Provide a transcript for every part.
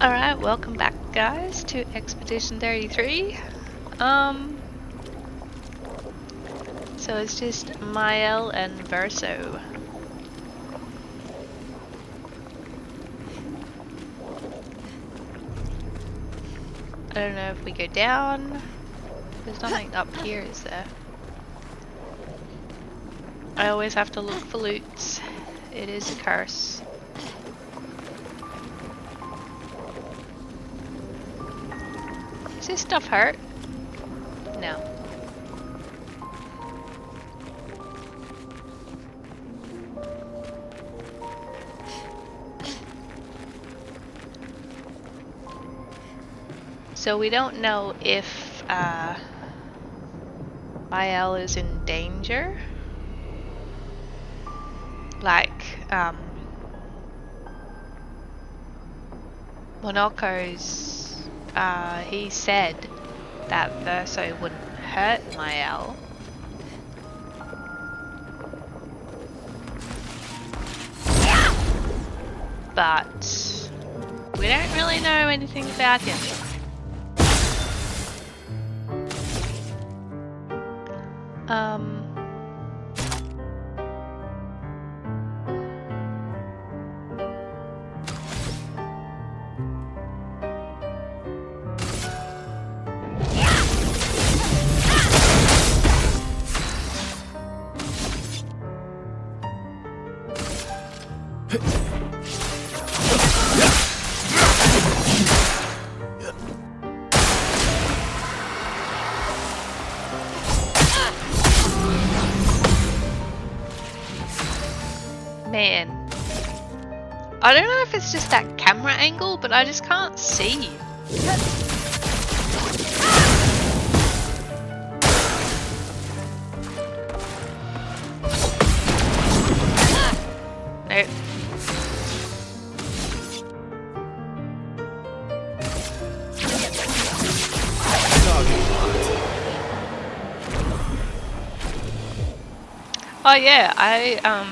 Alright, welcome back guys to Expedition 33. So it's just Mael and Verso. I don't know if we go down. There's nothing up here, is there? I always have to look for loots. It is a curse. Does this stuff hurt? No. So we don't know if Mael is in danger. Like, Monaco's, he said that Verso wouldn't hurt Mael. But we don't really know anything about him. Man, I don't know if it's just that camera angle, but I just can't see. Nope. Oh yeah, I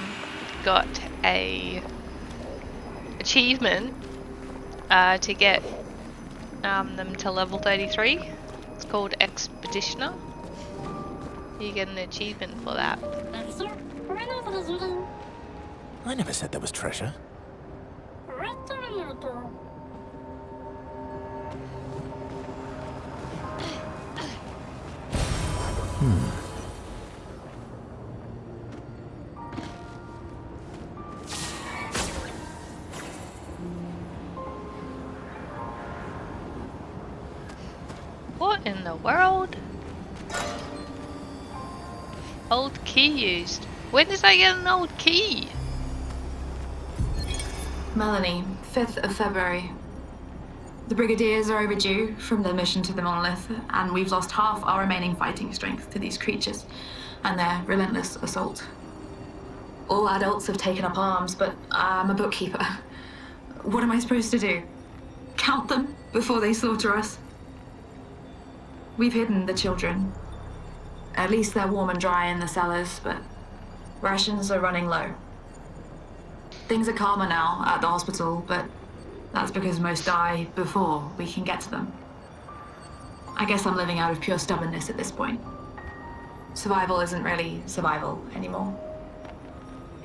got a achievement to get them to level 33. It's called Expeditioner. You get an achievement for that. I never said there was treasure. What in the world? Old key used. When did I get an old key? Melanie, 5th of February. The Brigadiers are overdue from their mission to the monolith, and we've lost half our remaining fighting strength to these creatures and their relentless assault. All adults have taken up arms, but I'm a bookkeeper. What am I supposed to do? Count them before they slaughter us? We've hidden the children. At least they're warm and dry in the cellars, but rations are running low. Things are calmer now at the hospital, but that's because most die before we can get to them. I guess I'm living out of pure stubbornness at this point. Survival isn't really survival anymore.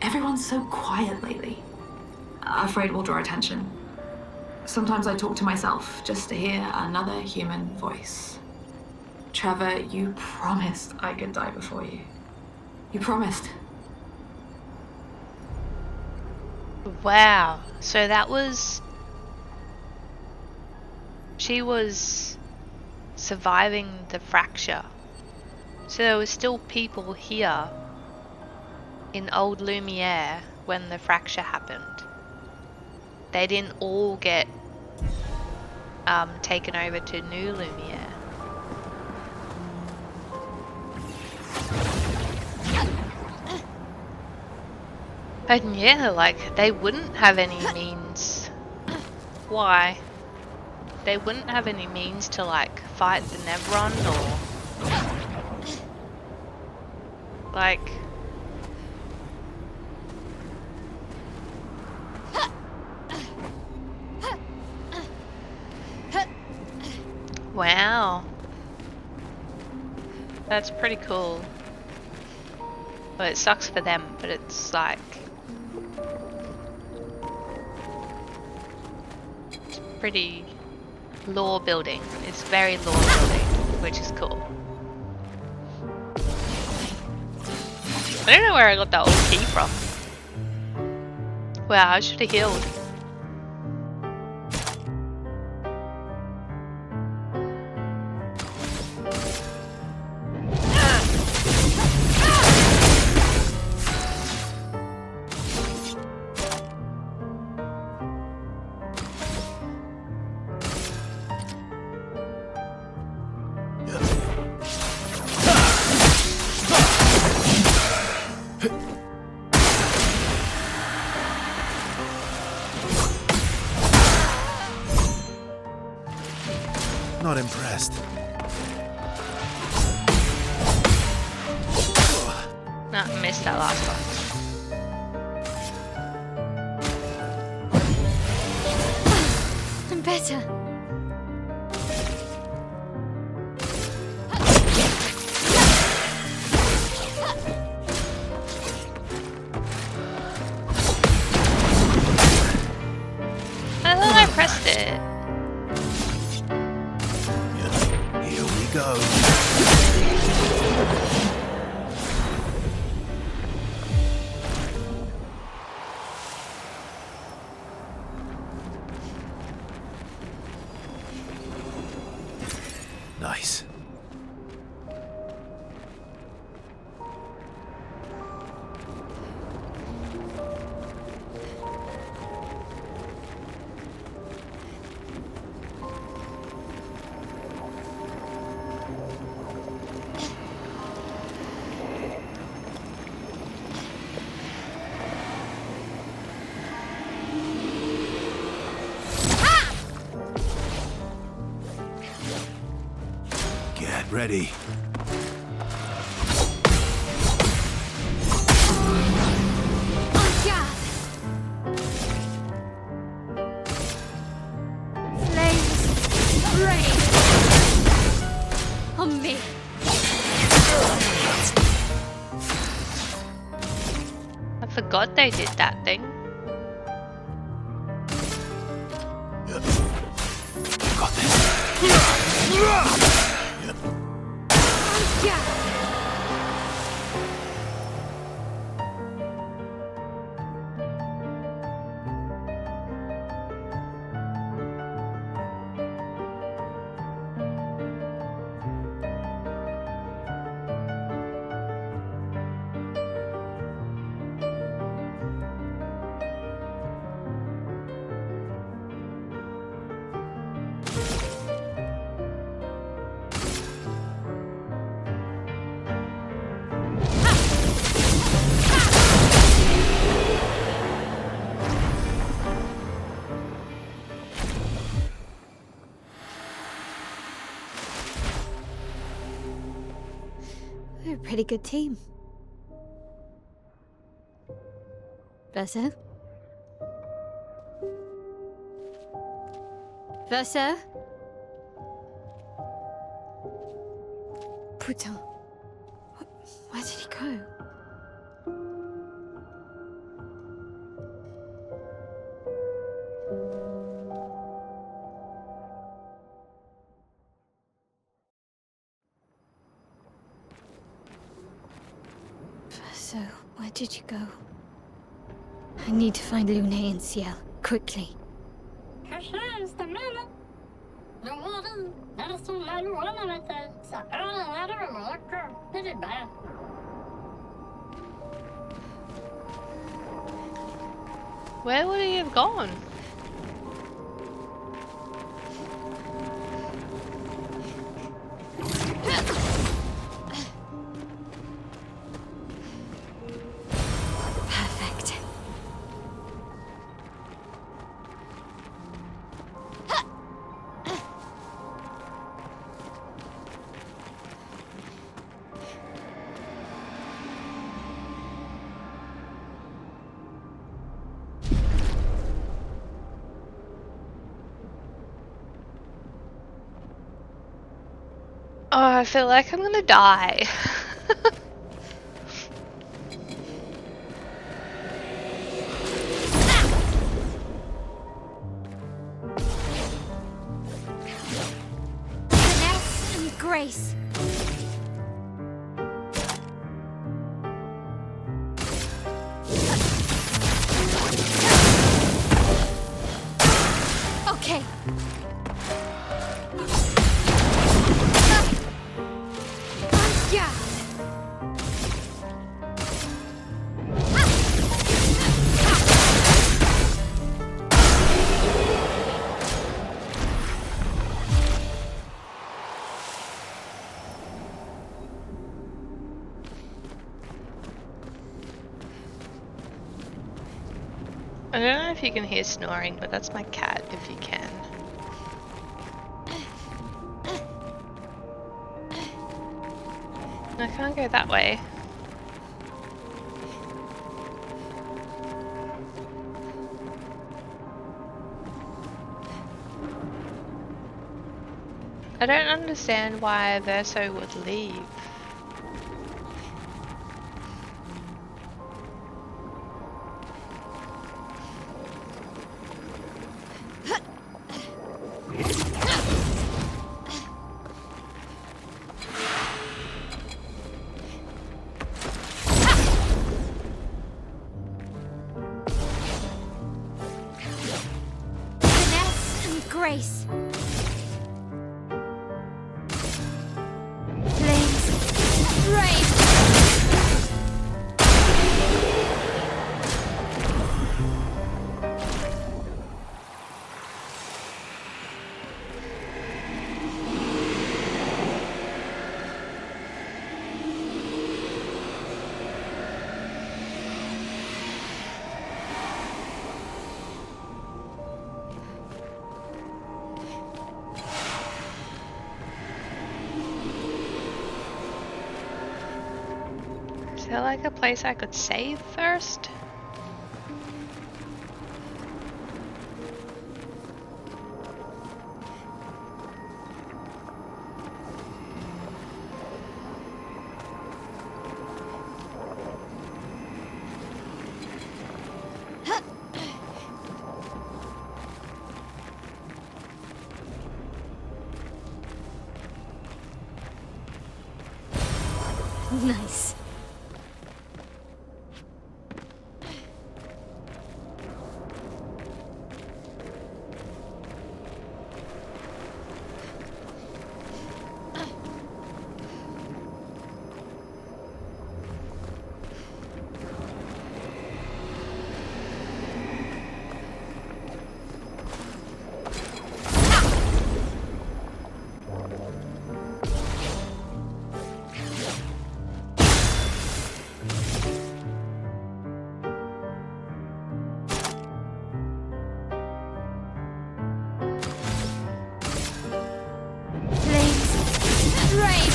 Everyone's so quiet lately. Afraid we'll draw attention. Sometimes I talk to myself just to hear another human voice. Trevor, you promised I could die before you. You promised. Wow. So that was... She was surviving the fracture. So there were still people here in old Lumiere when the fracture happened. They didn't all get taken over to new Lumiere. And yeah, like, they wouldn't have any means. Why? They wouldn't have any means to, like, fight the Nevron or... Like... Wow. That's pretty cool. Well, it sucks for them, but it's like... it's pretty lore building. It's very lore building, which is cool. I don't know where I got that old key from. Wow, I should have healed. Not impressed. No, I missed that last one. I'm better. I thought I pressed it. Here we go. Nice. Get ready. Flames rain on me. I forgot they did that thing. Got this. We're a pretty good team. Verso? Verso? Putain. Where did he go? Verso, where did you go? I need to find Lune and Ciel, quickly. Where would he have gone? Perfect. Oh, I feel like I'm gonna die. Finesse and grace. Okay. Yeah. I don't know if you can hear snoring, but that's my cat if you can. I can't go that way. I don't understand why Verso would leave. Finesse and grace. Flames. Rain. Is there like a place I could save first? Nice. Flames. Rain.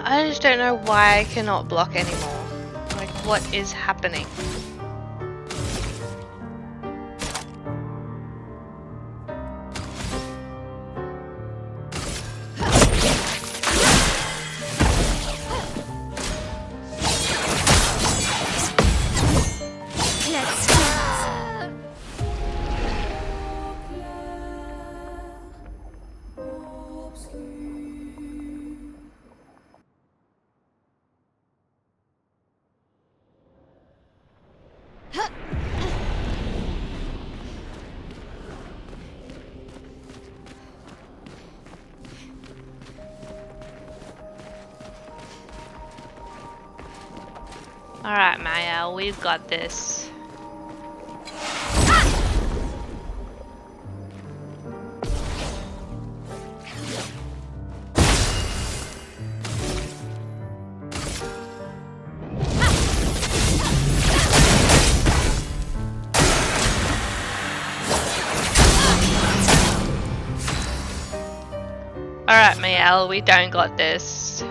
I just don't know why I cannot block anymore. Like, what is happening? Let's dance. Alright, Mael, we've got this. Alright, Mael, we don't got this.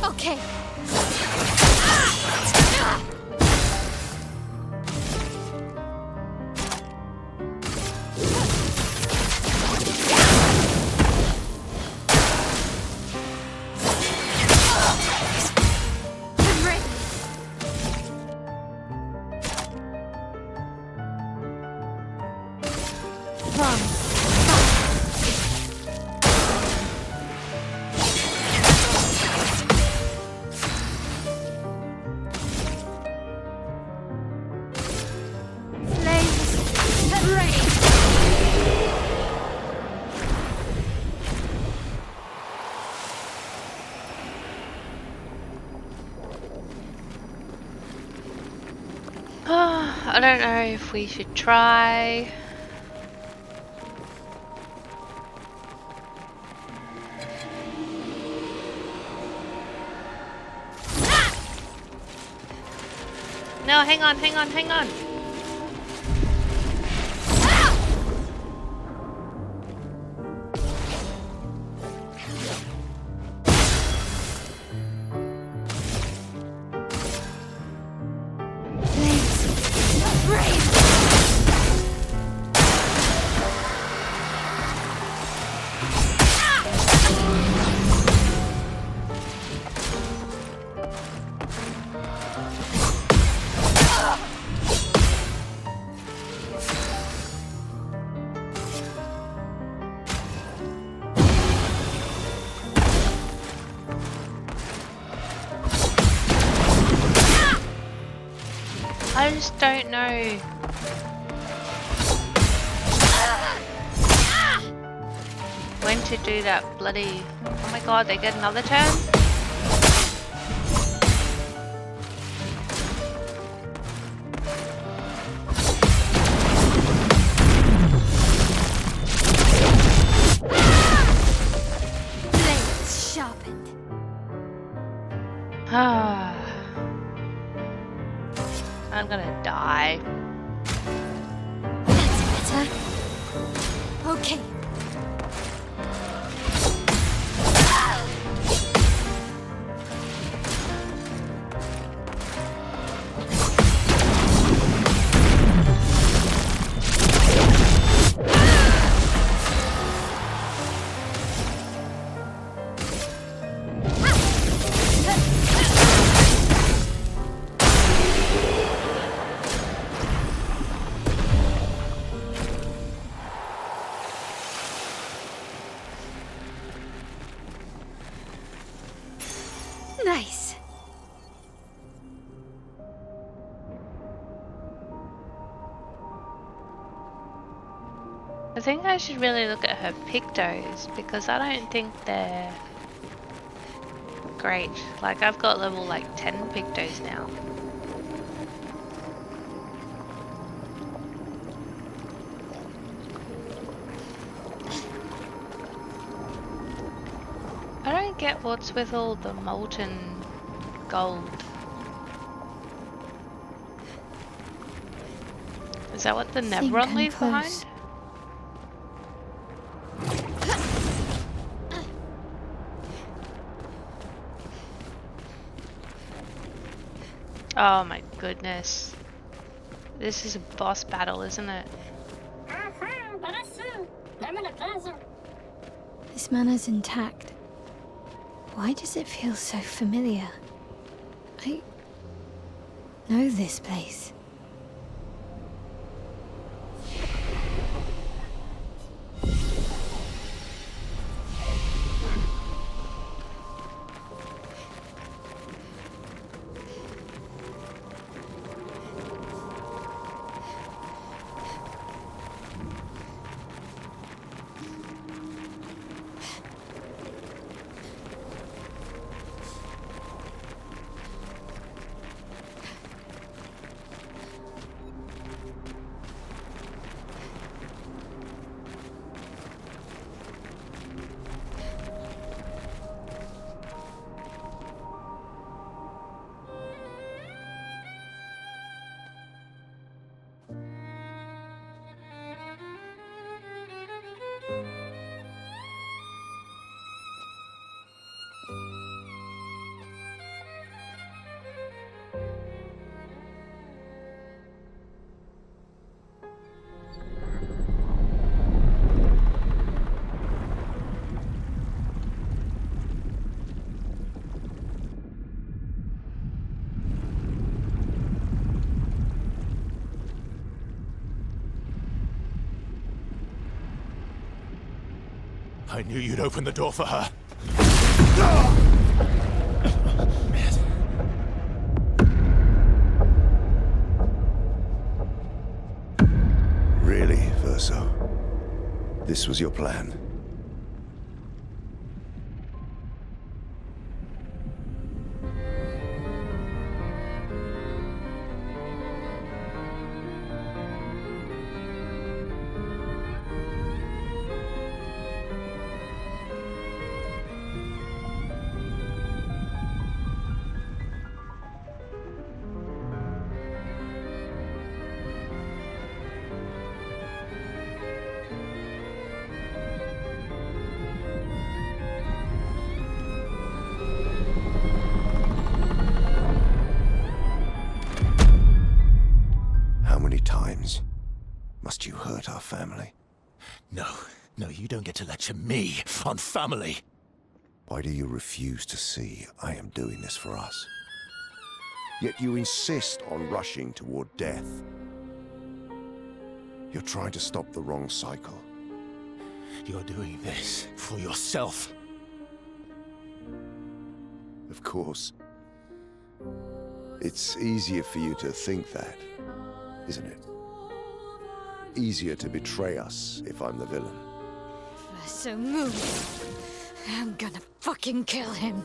Okay. I don't know if we should try. No, hang on, hang on, hang on. I just don't know. When to do that bloody... Oh my god, they get another turn? Blades sharpened. Ah. I'm gonna die. That's better. Okay. Nice. I think I should really look at her pictos because I don't think they're great. Like I've got level like 10 pictos now. I don't get what's with all the molten gold. Is that what the Nebron leaves behind? Oh my goodness. This is a boss battle, isn't it? This manor's intact. Why does it feel so familiar? I know this place. I knew you'd open the door for her. Really, Verso? This was your plan? No, you don't get to lecture me on family. Why do you refuse to see I am doing this for us? Yet you insist on rushing toward death. You're trying to stop the wrong cycle. You're doing this for yourself. Of course. It's easier for you to think that, isn't it? Easier to betray us if I'm the villain. So move. I'm gonna fucking kill him.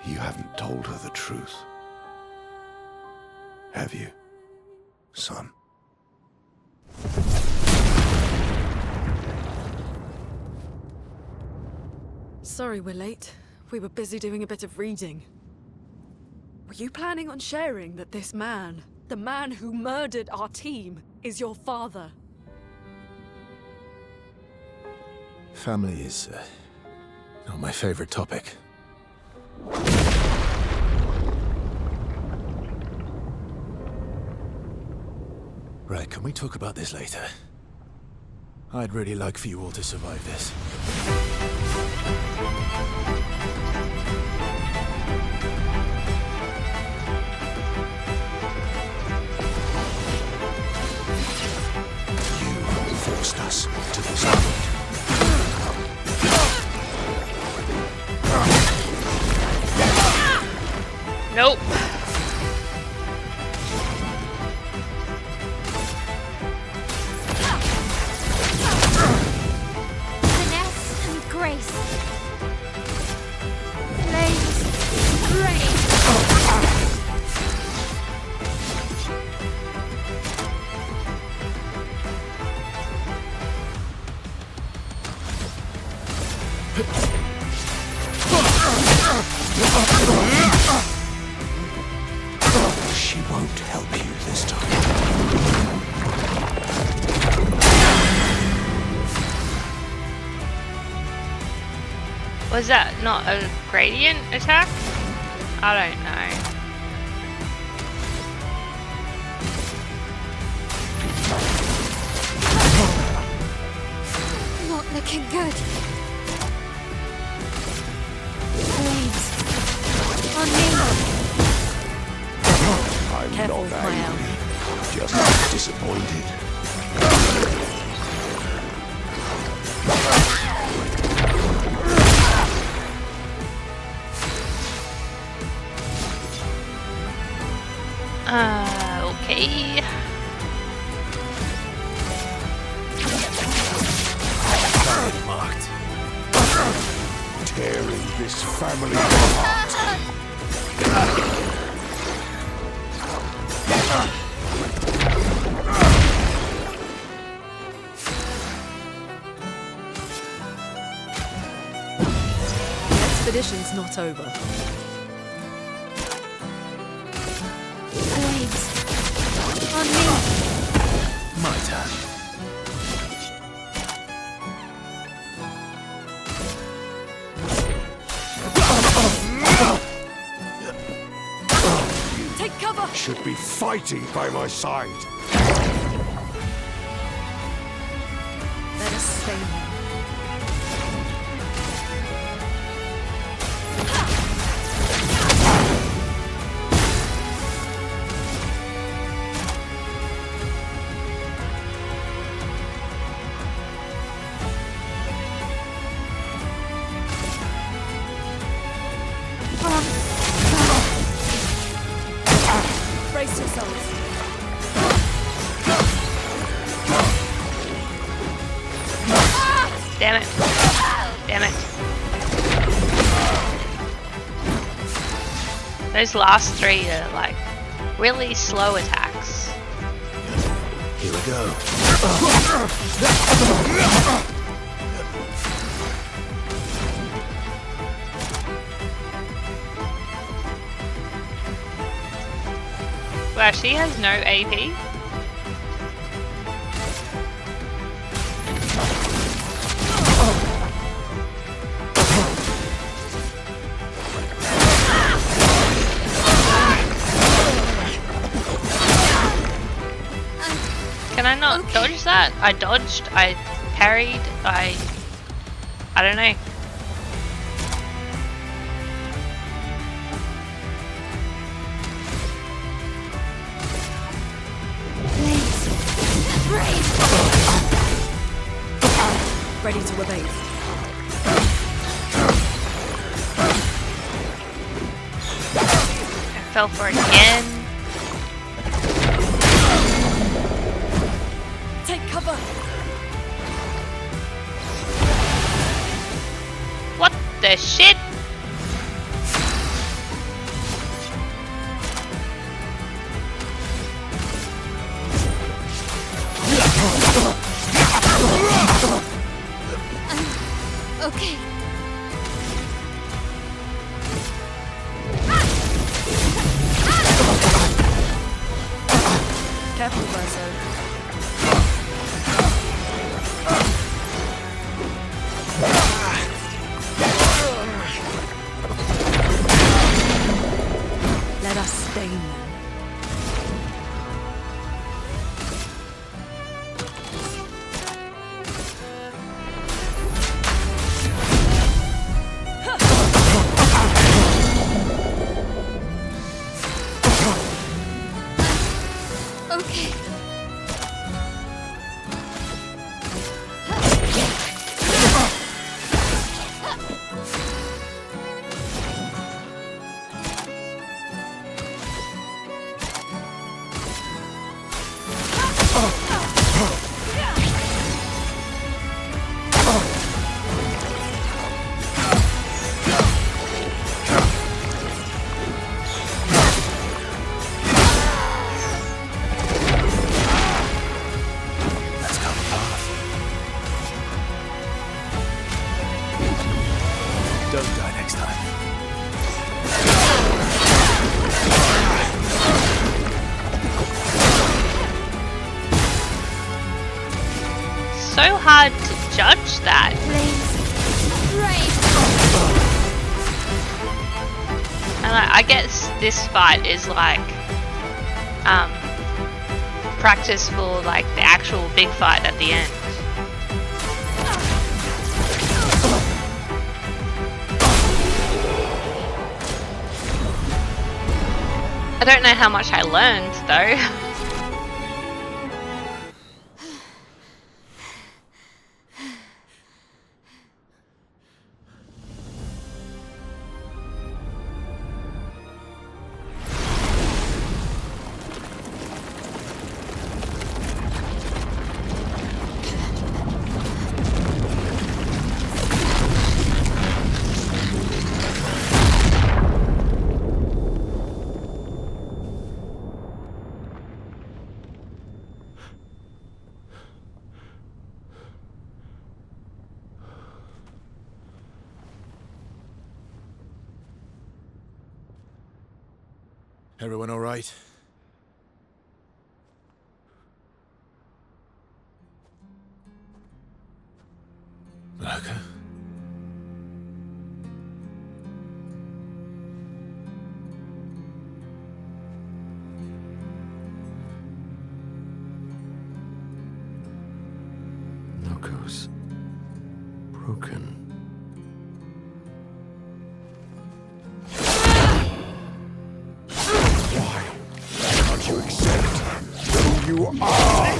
You haven't told her the truth. Have you, son? Sorry we're late. We were busy doing a bit of reading. Were you planning on sharing that this man, the man who murdered our team, is your father? Family is not my favorite topic. Right, can we talk about this later? I'd really like for you all to survive this. You forced us to this point. Nope. Finesse and grace. Blaze, rain. She won't help you this time. Was that not a gradient attack? I don't know. Not looking good. Blaze. On me. I'm Careful, not my angry, just disappointed. Okay. Target marked. Tearing this family apart. The expedition's not over. Blaze. On me. My turn. Take cover! Should be fighting by my side. Let us stay here. Brace yourselves. Damn it. Damn it. Those last three are like really slow attacks. Here we go. Wow, she has no AP. I not dodge that? I dodged, I parried, I don't know. Ready to evade. I fell for it again. Take cover. What the shit? Okay. Careful, Verso. Let us stain them. Okay. So hard to judge that. And I guess this fight is like practice for like the actual big fight at the end. I don't know how much I learned though. Everyone all right? Lurker? Locos. Broken. Can't you accept who you are?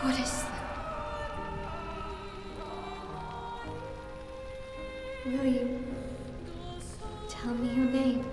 What is that? Will you tell me your name?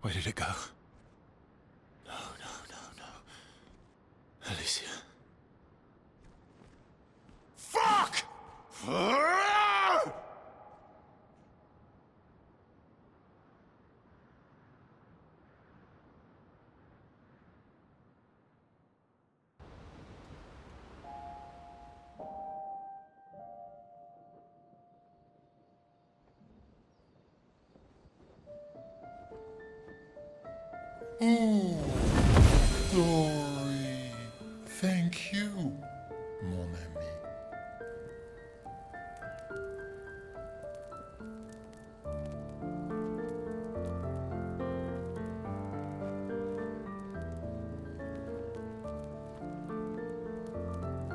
Where did it go? No, no, no, no. Alicia. Fuck! Oh, Dory. Thank you, mon ami.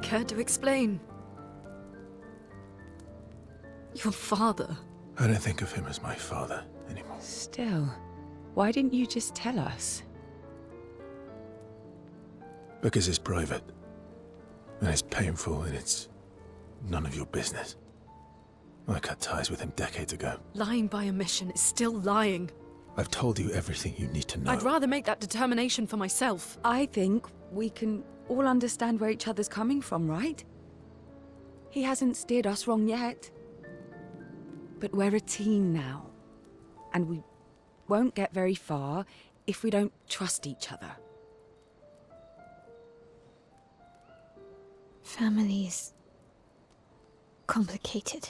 Care to explain? Your father. I don't think of him as my father anymore. Still, why didn't you just tell us? Because it's private. And it's painful and it's none of your business. I cut ties with him decades ago. Lying by omission is still lying. I've told you everything you need to know. I'd rather make that determination for myself. I think we can all understand where each other's coming from, right? He hasn't steered us wrong yet. But we're a team now. And we won't get very far if we don't trust each other. Family is complicated.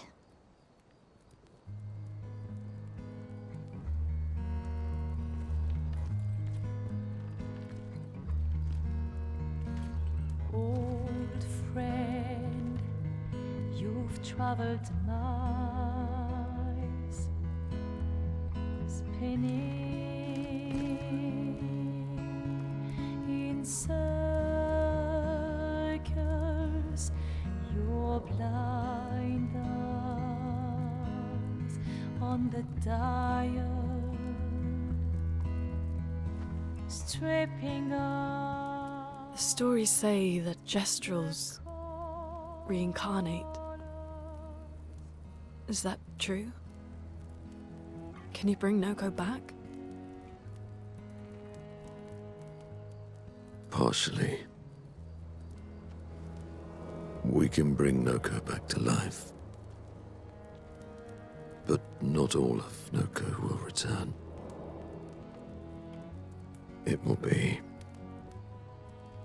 Old friend, you've traveled miles, spinning in circles, your blind eyes on the dial, stripping off. The stories say that Gestrels reincarnate. Is that true? Can you bring Noko back? Partially. We can bring Noko back to life. But not all of Noko will return. It will be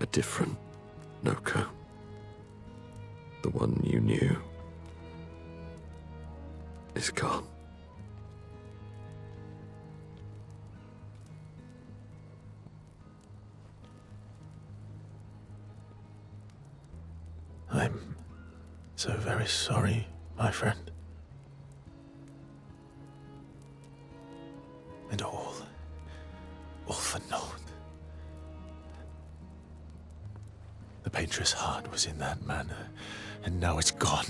a different Noko. The one you knew is gone. I'm so very sorry, my friend. And all for naught. The Paintress heart was in that manor, and now it's gone.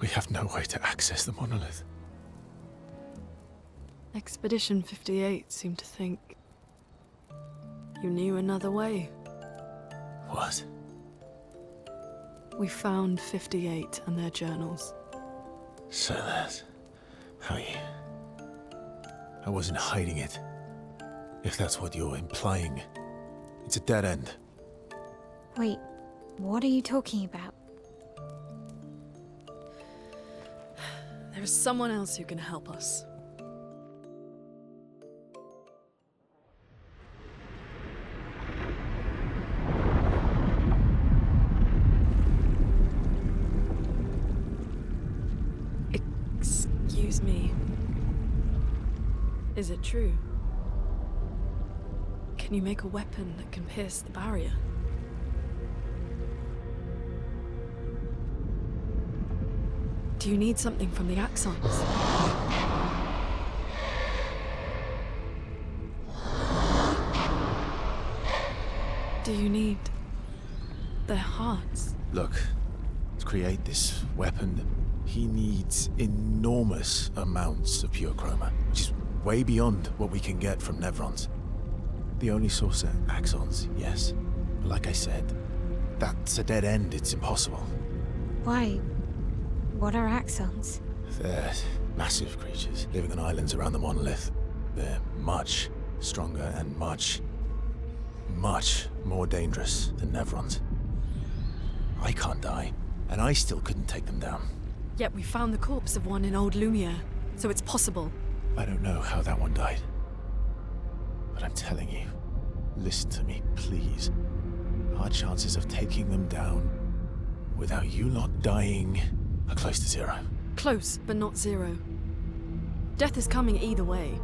We have no way to access the monolith. Expedition 58 seemed to think you knew another way. What? We found 58 and their journals. So that's how you... I wasn't hiding it. If that's what you're implying. It's a dead end. Wait, what are you talking about? There is someone else who can help us. Excuse me. Is it true? Can you make a weapon that can pierce the barrier? Do you need something from the Axons? Do you need their hearts? Look, to create this weapon, he needs enormous amounts of pure chroma, which is way beyond what we can get from Nevrons. The only source are Axons, yes. But like I said, that's a dead end. It's impossible. Why? What are Axons? They're massive creatures living on islands around the monolith. They're much stronger and much more dangerous than Nevrons. I can't die, and I still couldn't take them down. Yet we found the corpse of one in old Lumiere, so it's possible. I don't know how that one died. But I'm telling you, listen to me, please. Our chances of taking them down without you lot dying are close to zero. Close, but not zero. Death is coming either way.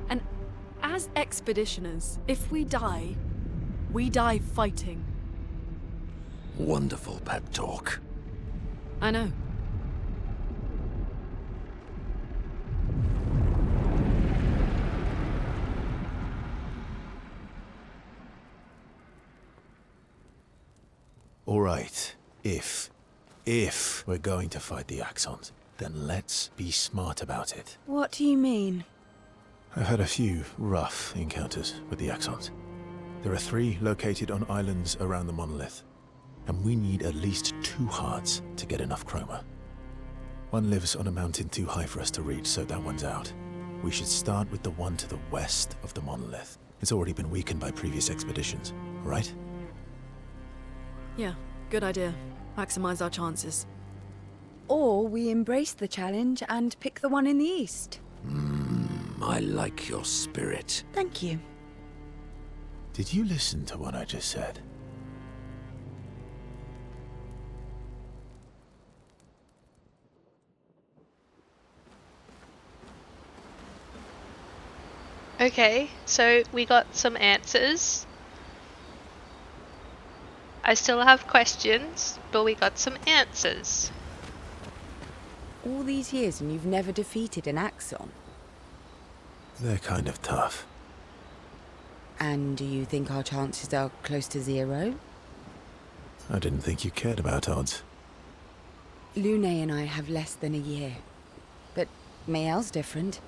And as expeditioners, if we die fighting. Wonderful pep talk. I know. All right, if we're going to fight the Axons, then let's be smart about it. What do you mean? I've had a few rough encounters with the Axons. There are 3 located on islands around the monolith, and we need at least 2 hearts to get enough chroma. One lives on a mountain too high for us to reach, so that one's out. We should start with the one to the west of the monolith. It's already been weakened by previous expeditions, right? Yeah, good idea. Maximize our chances. Or we embrace the challenge and pick the one in the east. I like your spirit. Thank you. Did you listen to what I just said? Okay, so we got some answers. I still have questions, but we got some answers. All these years and you've never defeated an Axon? They're kind of tough. And do you think our chances are close to zero? I didn't think you cared about odds. Lune and I have less than a year. But Mael's different.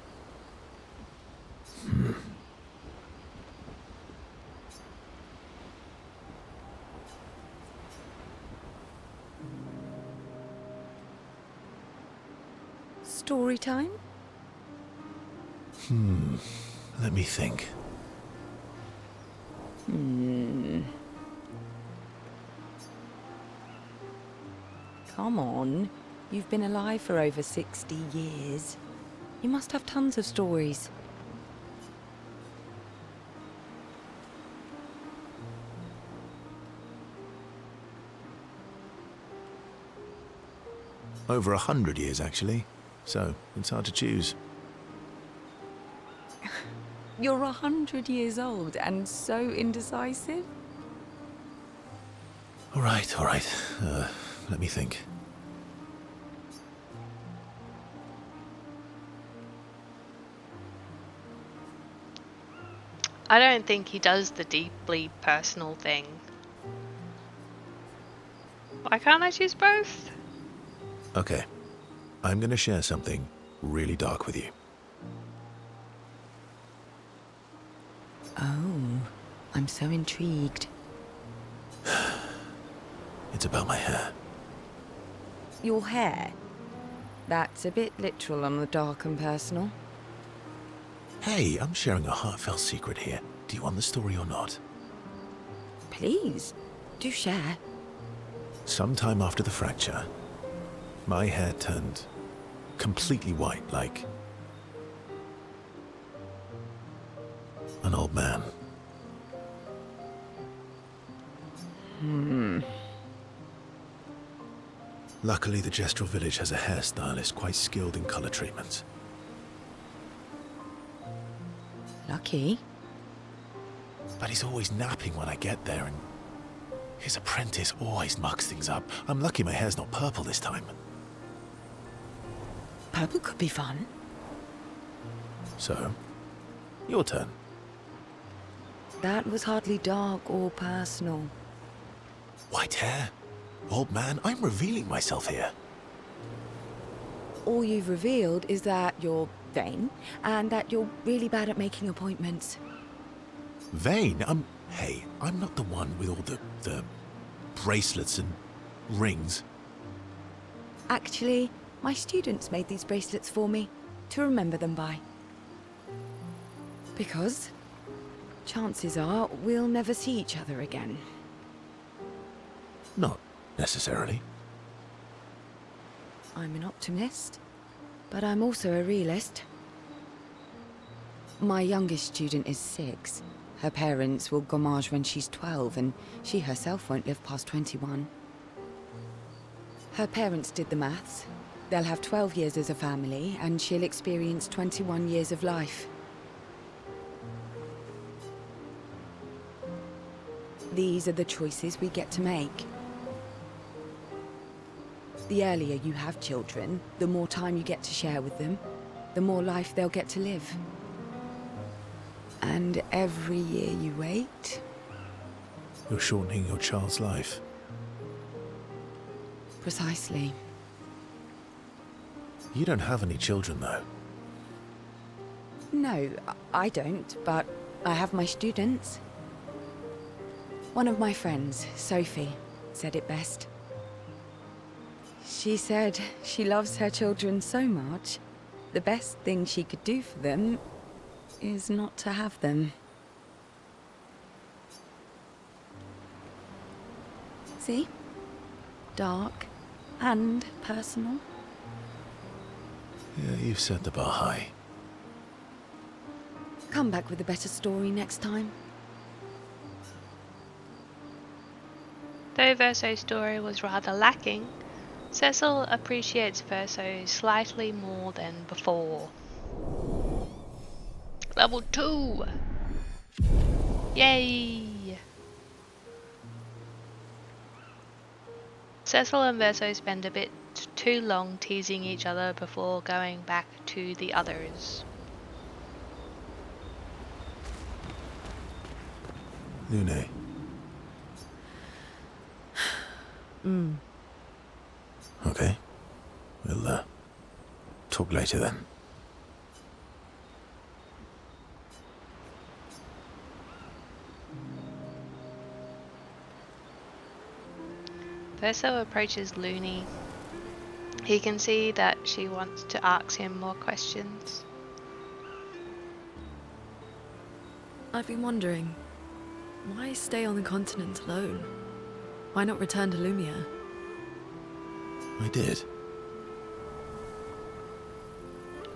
Story time? Let me think. Come on. You've been alive for over 60 years. You must have tons of stories. Over 100 years, actually. So, it's hard to choose. You're 100 years old and so indecisive? All right. Let me think. I don't think he does the deeply personal thing. Why can't I choose both? Okay. I'm gonna share something really dark with you. Oh, I'm so intrigued. It's about my hair. Your hair? That's a bit literal on the dark and personal. Hey, I'm sharing a heartfelt secret here. Do you want the story or not? Please, do share. Sometime after the fracture, my hair turned completely white, like an old man. Luckily, the Gestural village has a hairstylist quite skilled in color treatments. Lucky. But he's always napping when I get there, and His apprentice always mucks things up. I'm lucky my hair's not purple this time. Purple could be fun. So, your turn. That was hardly dark or personal. White hair? Old man, I'm revealing myself here. All you've revealed is that you're vain, and that you're really bad at making appointments. Vain? Hey, I'm not the one with all the bracelets and rings. Actually, my students made these bracelets for me, to remember them by. Because chances are we'll never see each other again. Not necessarily. I'm an optimist, but I'm also a realist. My youngest student is 6. Her parents will Gommage when she's 12, and she herself won't live past 21. Her parents did the maths. They'll have 12 years as a family, and she'll experience 21 years of life. These are the choices we get to make. The earlier you have children, the more time you get to share with them, the more life they'll get to live. And every year you wait... You're shortening your child's life. Precisely. You don't have any children, though. No, I don't, but I have my students. One of my friends, Sophie, said it best. She said she loves her children so much, the best thing she could do for them is not to have them. See? Dark and personal. Yeah, you've set the bar high. Come back with a better story next time. Though Verso's story was rather lacking, Cecil appreciates Verso slightly more than before. Level 2! Yay! Cecil and Verso spend a bit too long teasing each other before going back to the others. Lune. Okay. We'll, talk later then. Verso approaches Looney. He can see that she wants to ask him more questions. I've been wondering, why stay on the continent alone? Why not return to Lumiere? I did.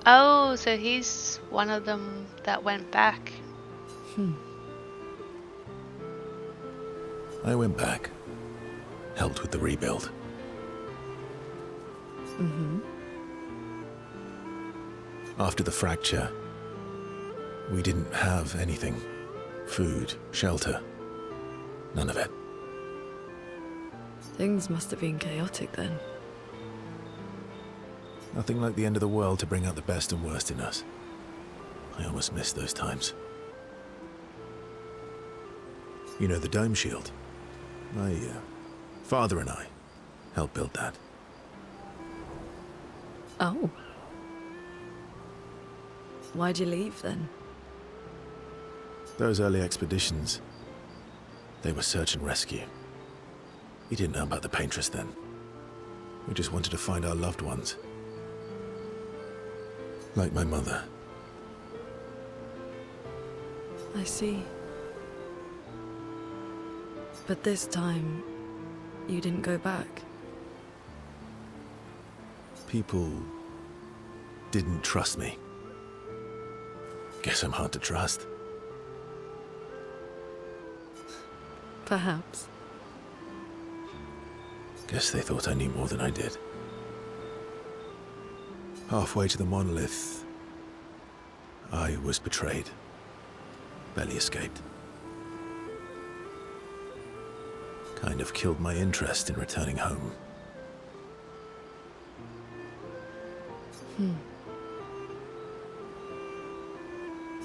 Oh, so he's one of them that went back. I went back. Helped with the rebuild. After the fracture, we didn't have anything. Food, shelter, none of it. Things must have been chaotic then. Nothing like the end of the world to bring out the best and worst in us. I almost missed those times. You know the dome shield? My father and I helped build that. Oh. Why'd you leave then? Those early expeditions, they were search and rescue. We didn't know about the Paintress then. We just wanted to find our loved ones. Like my mother. I see. But this time, you didn't go back. People didn't trust me. Guess I'm hard to trust. Perhaps. Guess they thought I knew more than I did. Halfway to the monolith, I was betrayed. Barely escaped. Kind of killed my interest in returning home.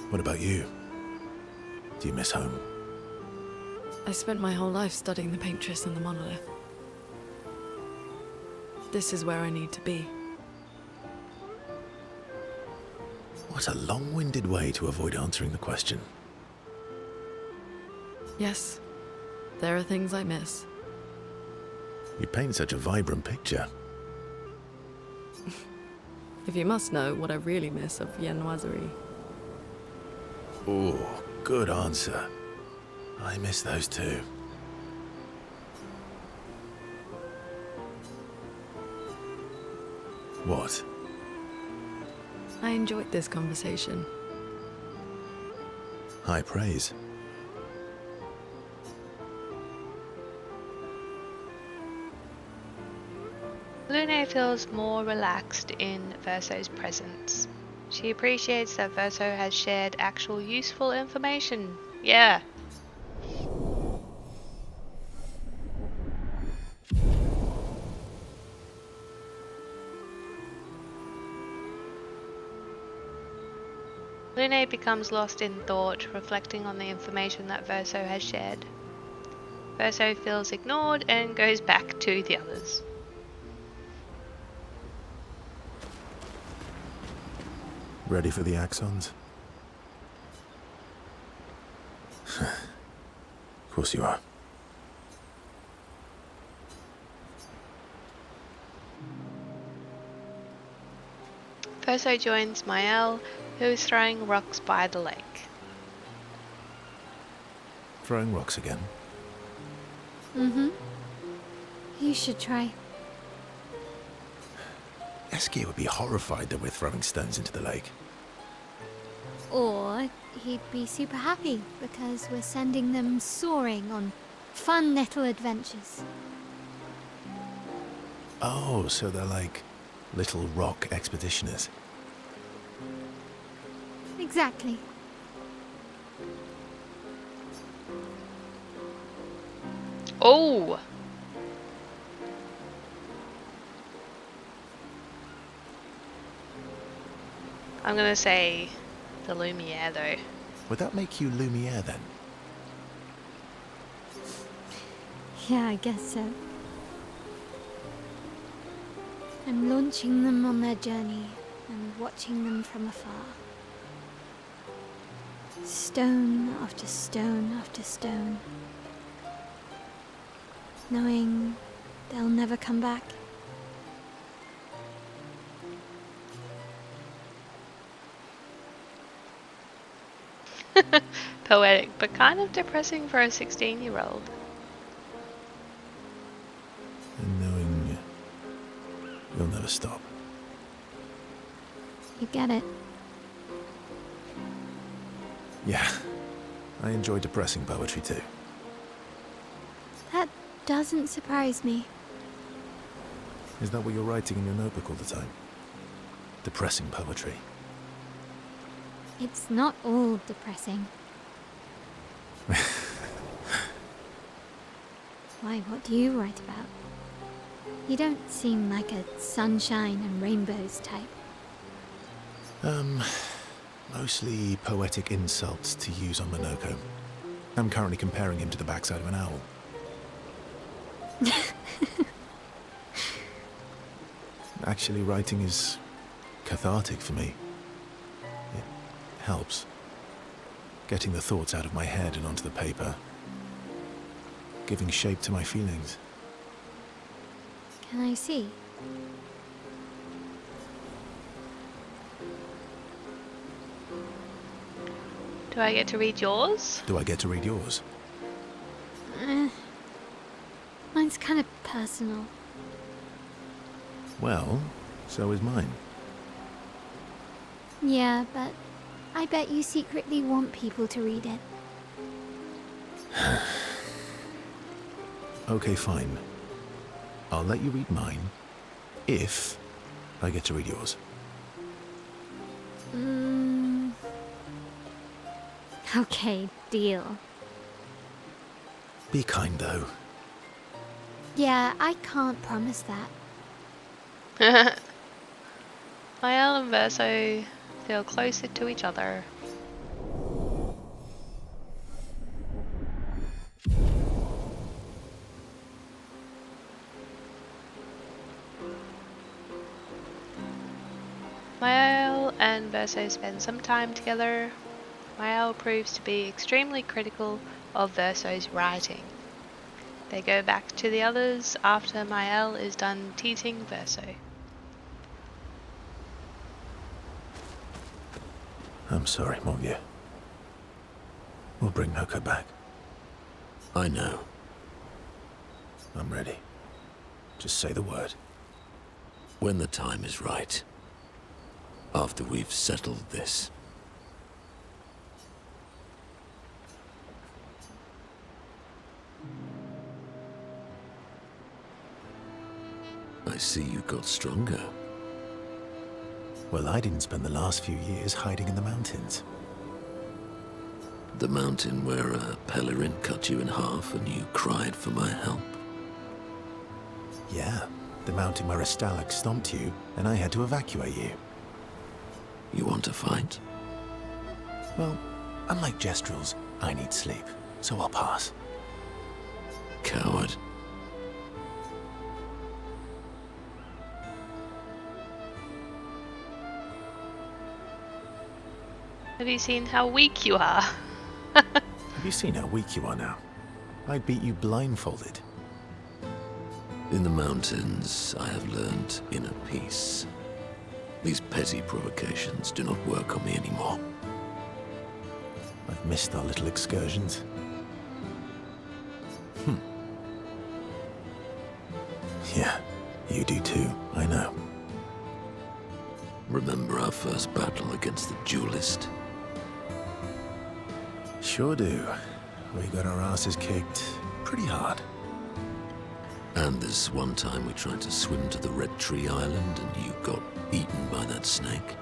What about you? Do you miss home? I spent my whole life studying the Paintress and the monolith. This is where I need to be. What a long-winded way to avoid answering the question. Yes, there are things I miss. You paint such a vibrant picture. If you must know what I really miss of viennoiserie. Oh, good answer. I miss those too. What? I enjoyed this conversation. High praise. Lune feels more relaxed in Verso's presence. She appreciates that Verso has shared actual useful information. Yeah. Lune becomes lost in thought, reflecting on the information that Verso has shared. Verso feels ignored and goes back to the others. Ready for the axons? Of course you are. Verso joins Mael, who is throwing rocks by the lake. Throwing rocks again? Mm-hmm. You should try. Eskia would be horrified that we're throwing stones into the lake. Or he'd be super happy because we're sending them soaring on fun little adventures. Oh, so they're like little rock expeditioners. Exactly. Oh! I'm gonna say the Lumiere though. Would that make you Lumiere then? Yeah, I guess so. I'm launching them on their journey and watching them from afar. Stone after stone after stone. Knowing they'll never come back. Poetic, but kind of depressing for a 16-year-old. And knowing you'll never stop. You get it. Yeah, I enjoy depressing poetry too. That doesn't surprise me. Is that what you're writing in your notebook all the time? Depressing poetry. It's not all depressing. Why, what do you write about? You don't seem like a sunshine and rainbows type. Mostly poetic insults to use on Monoko. I'm currently comparing him to the backside of an owl. Actually, writing is cathartic for me. It helps. Getting the thoughts out of my head and onto the paper. Giving shape to my feelings. Can I see? Do I get to read yours? Do I get to read yours? Mine's kind of personal. Well, so is mine. Yeah, but I bet you secretly want people to read it. Okay, fine. I'll let you read mine, if I get to read yours. Okay, deal. Be kind, though. Yeah, I can't promise that. Mael and Verso feel closer to each other. Mael and Verso spend some time together. Mael proves to be extremely critical of Verso's writing. They go back to the others after Mael is done teasing Verso. I'm sorry, mon vieux. We'll bring Noko back. I know. I'm ready. Just say the word. When the time is right. After we've settled this. I see you got stronger. Well, I didn't spend the last few years hiding in the mountains. The mountain where a pelerin cut you in half and you cried for my help. Yeah, the mountain where a stalag stomped you and I had to evacuate you. You want to fight? Well, unlike Jestrels, I need sleep, so I'll pass. Coward. Have you seen how weak you are? Have you seen how weak you are now? I'd beat you blindfolded. In the mountains, I have learned inner peace. These petty provocations do not work on me anymore. I've missed our little excursions. Yeah, you do too, I know. Remember our first battle against the duelist? Sure do. We got our asses kicked pretty hard. And this one time we tried to swim to the Red Tree Island and you got eaten by that snake?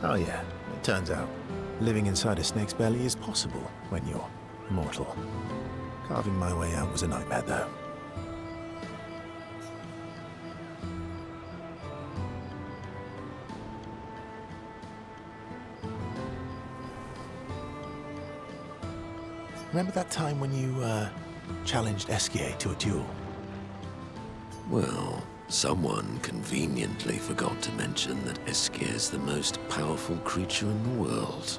Oh yeah, it turns out living inside a snake's belly is possible when you're mortal. Carving my way out was a nightmare though. Remember that time when you, challenged Esquier to a duel? Well, someone conveniently forgot to mention that Esquier is the most powerful creature in the world.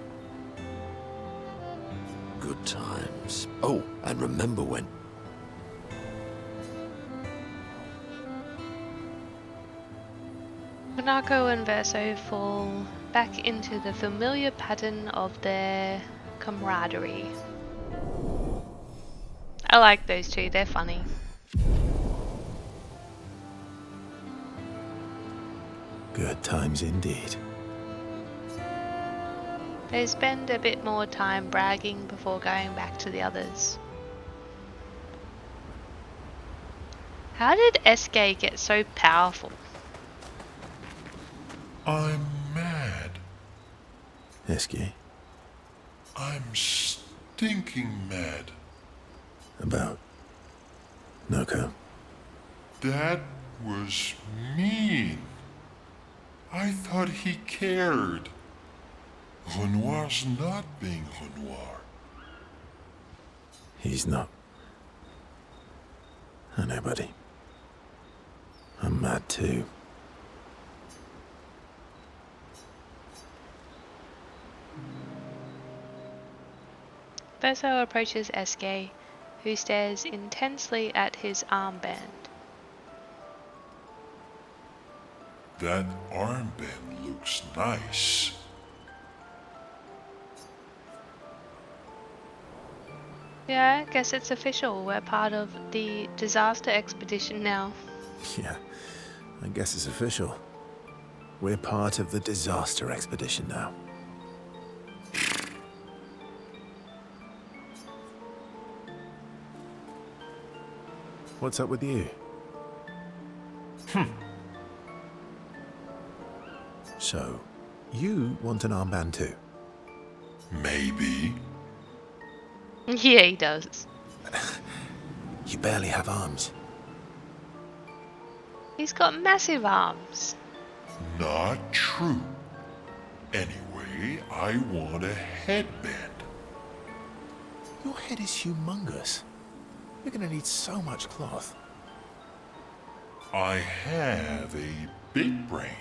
Good times. Oh, and remember when... Monaco and Verso fall back into the familiar pattern of their camaraderie. I like those two, they're funny. Good times indeed. They spend a bit more time bragging before going back to the others. How did Esquier get so powerful? I'm mad. Esquier? I'm stinking mad. About Noko? That was mean. I thought he cared. Renoir's not being Renoir. He's not. I know, buddy. I'm mad too. Verso approaches Esquier, who stares intensely at his armband. That armband looks nice. Yeah, I guess it's official. We're part of the disaster expedition now. Yeah, I guess it's official. We're part of the disaster expedition now. What's up with you? So, you want an armband too? Maybe. Yeah, he does. You barely have arms. He's got massive arms. Not true. Anyway, I want a headband. Your head is humongous. You're gonna need so much cloth. I have a big brain.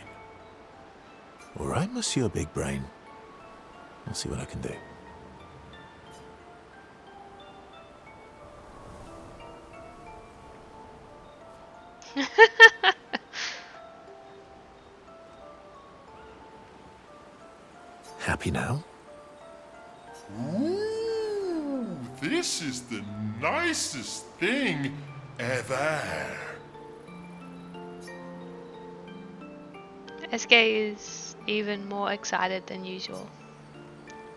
All right, Monsieur Big Brain. I'll see what I can do. Happy now? Ooh, this is the nicest thing ever. SK is even more excited than usual.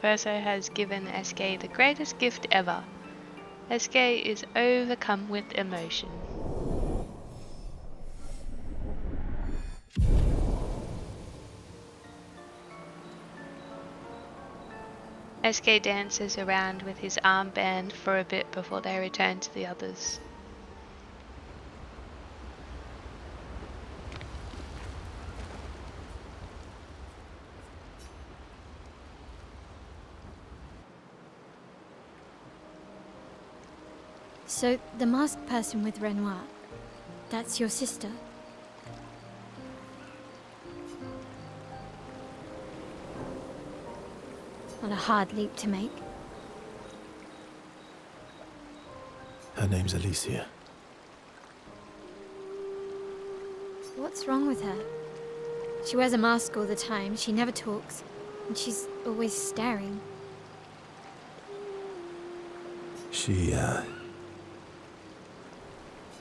Verso has given SK the greatest gift ever. SK is overcome with emotion. SK dances around with his armband for a bit before they return to the others. So, the masked person with Renoir, that's your sister? Not a hard leap to make. Her name's Alicia. What's wrong with her? She wears a mask all the time, she never talks, and she's always staring.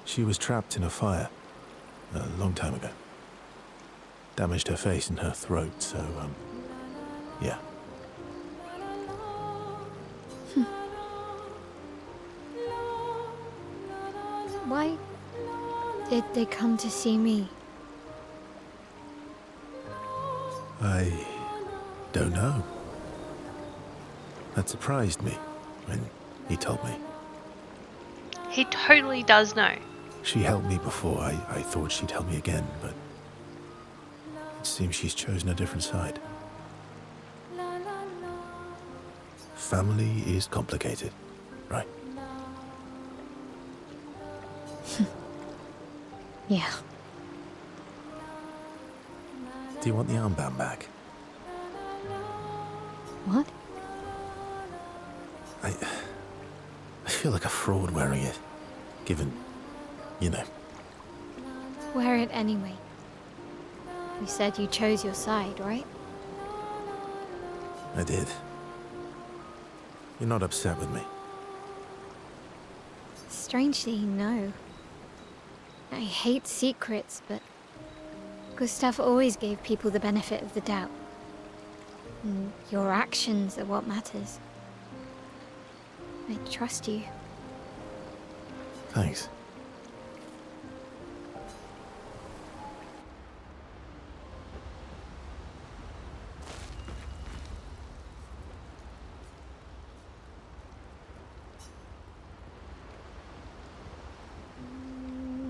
She was trapped in a fire a long time ago. Damaged her face and her throat, so, yeah. Why did they come to see me? I don't know. That surprised me when he told me. He totally does know. She helped me before. I thought she'd help me again, but it seems she's chosen a different side. Family is complicated, right? Yeah. Do you want the armband back? What? I feel like a fraud wearing it, given, you know. Wear it anyway. You said you chose your side, right? I did. You're not upset with me? Strangely, no. I hate secrets, but Gustav always gave people the benefit of the doubt. And your actions are what matters. I trust you. Thanks.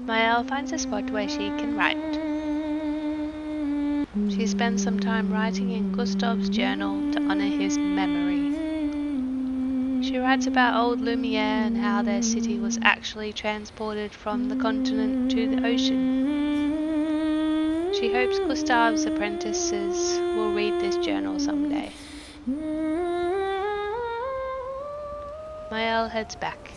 Mael finds a spot where she can write. She spends some time writing in Gustav's journal to honor his memory. She writes about old Lumiere and how their city was actually transported from the continent to the ocean. She hopes Gustav's apprentices will read this journal someday. Mael heads back.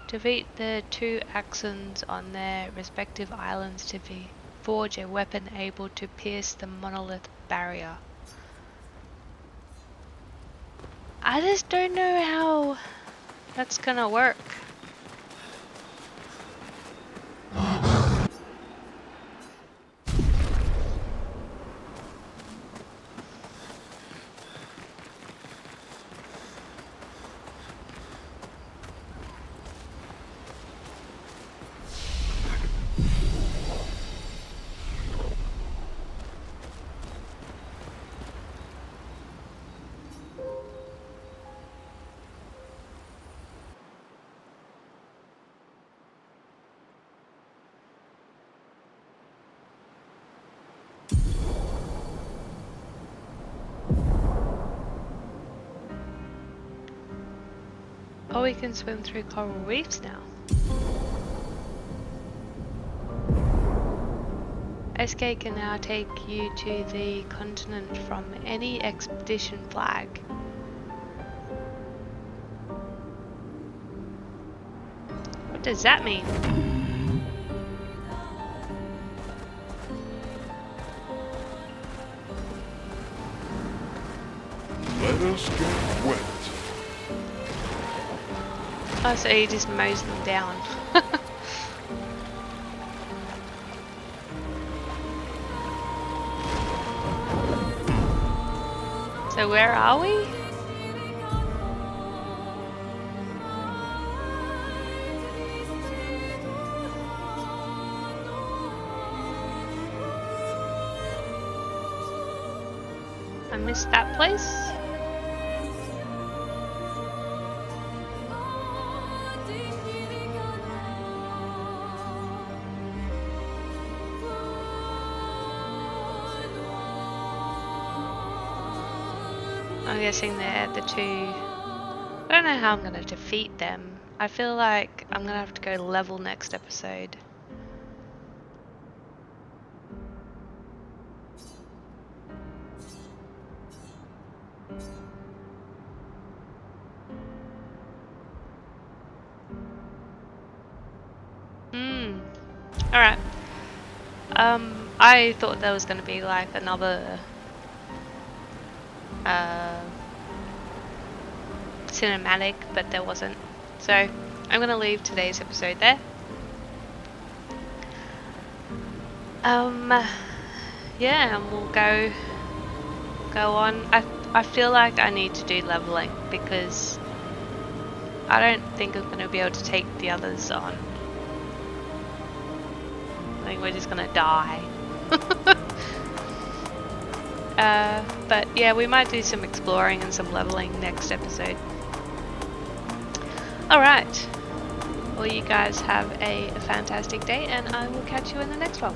Defeat the two Axons on their respective islands to forge a weapon able to pierce the monolith barrier. I just don't know how that's gonna work. Oh, we can swim through coral reefs now. SK can now take you to the continent from any expedition flag. What does that mean? Let us get wet. Oh, so he just mows them down. So where are we? I missed that place. I'm guessing they're the two. I don't know how I'm going to defeat them. I feel like I'm going to have to go level next episode. Alright. I thought there was going to be like another cinematic, but there wasn't. So I'm gonna leave today's episode there. Yeah, and we'll go on. I feel like I need to do leveling because I don't think I'm gonna be able to take the others on. I think we're just gonna die. But yeah, we might do some exploring and some leveling next episode. Alright. Well, you guys have a fantastic day, and I will catch you in the next one.